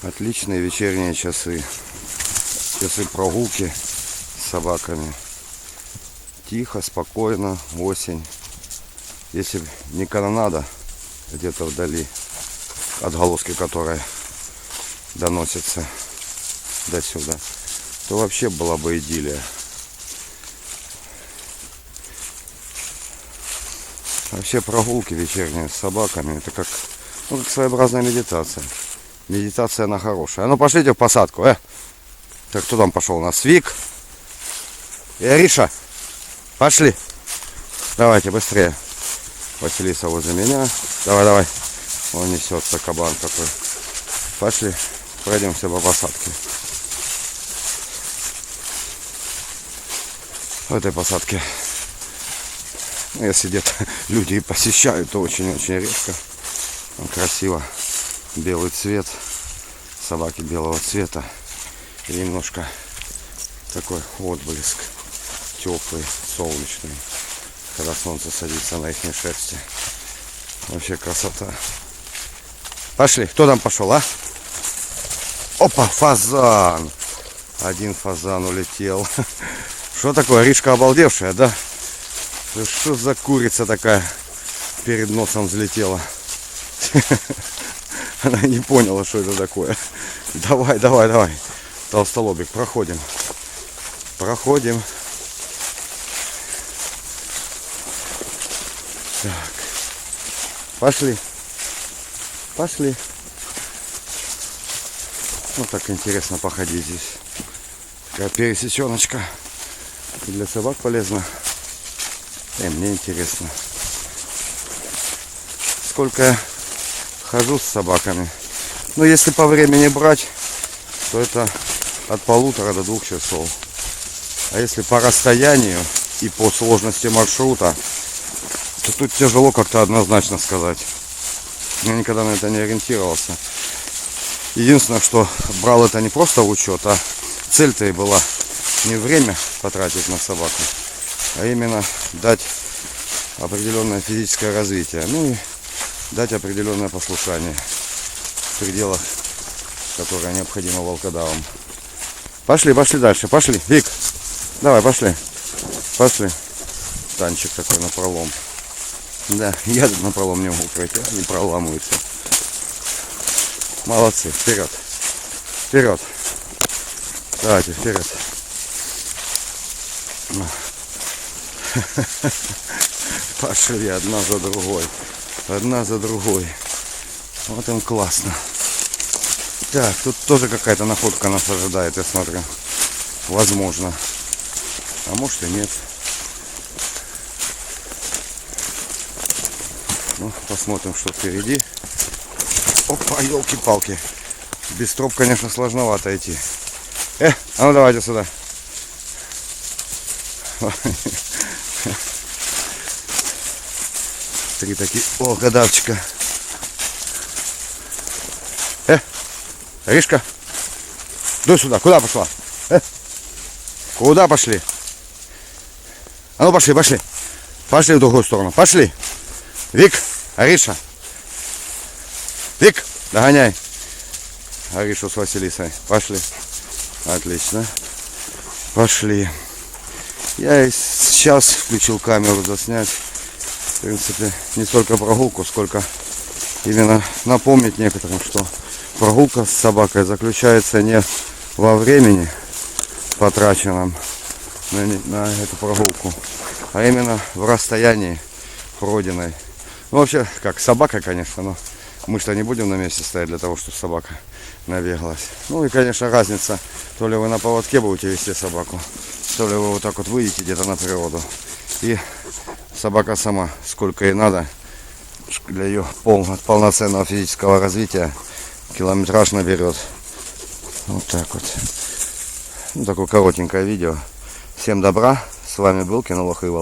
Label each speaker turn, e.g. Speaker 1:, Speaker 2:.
Speaker 1: Отличные вечерние часы. Часы прогулки с собаками. Тихо, спокойно, осень. Если не канонада где-то вдали, отголоски которой доносятся до сюда, то вообще была бы идиллия. Вообще прогулки вечерние с собаками — это как своеобразная медитация. Медитация она хорошая. А ну пошлите в посадку, Так, кто там пошел у нас? Вик и Ариша. Пошли. Давайте быстрее. Василиса возле меня. Давай. Он несется, кабан такой. Пошли. Пройдемся по посадке. В этой посадке, если где-то люди посещают, то очень-очень редко. Красиво. Белый цвет. Собаки белого цвета. И немножко такой отблеск. Теплый, солнечный. Когда солнце садится на их шерсти. Вообще красота. Пошли. Кто там пошел, а? Опа, фазан. Один фазан улетел. Что такое? Ришка обалдевшая, да? Что за курица такая перед носом взлетела? Она не поняла, что это такое. Давай. Толстолобик, проходим. Так. Пошли. Ну так интересно походить здесь. Такая пересеченочка. И для собак полезно. И мне интересно. Сколько я хожу с собаками. Ну если по времени брать, то это от 1,5 до 2 часов. А если по расстоянию и по сложности маршрута, то тут тяжело как-то однозначно сказать. Я никогда на это не ориентировался. Единственное, что брал это не просто в учет, а цель-то и была не время потратить на собаку, а именно дать определенное физическое развитие. Ну и дать определенное послушание в пределах, которые необходимо волкодавам. Пошли дальше, пошли. Вик, давай, пошли. Танчик такой напролом. Да, я тут напролом не могу пройти, они проламываются. Молодцы, вперед. Давайте, вперед. Пошли одна за другой. Вот им классно. Так, тут тоже какая-то находка нас ожидает, я смотрю. Возможно. А может и нет. Ну, посмотрим, что впереди. Опа, елки-палки. Без троп, конечно, сложновато идти. А ну давайте сюда. Три такие волкодавчика. Ришка, иди сюда. Куда пошла? Куда пошли? А ну пошли. Пошли в другую сторону. Пошли. Вик, Ариша. Вик, догоняй Аришу с Василисой. Пошли. Отлично. Пошли. Я сейчас включил камеру заснять. В принципе, не столько прогулку, сколько именно напомнить некоторым, что прогулка с собакой заключается не во времени, потраченном на эту прогулку, а именно в расстоянии пройденной. Ну, вообще, как собака, конечно, но мы что не будем на месте стоять для того, чтобы собака набегалась. Ну и, конечно, разница, то ли вы на поводке будете вести собаку, то ли вы вот так вот выйдете где-то на природу. И собака сама, сколько ей надо для ее полноценного физического развития, километраж наберет. Вот так вот. Ну, такое коротенькое видео. Всем добра. С вами был Кинолог Ивол.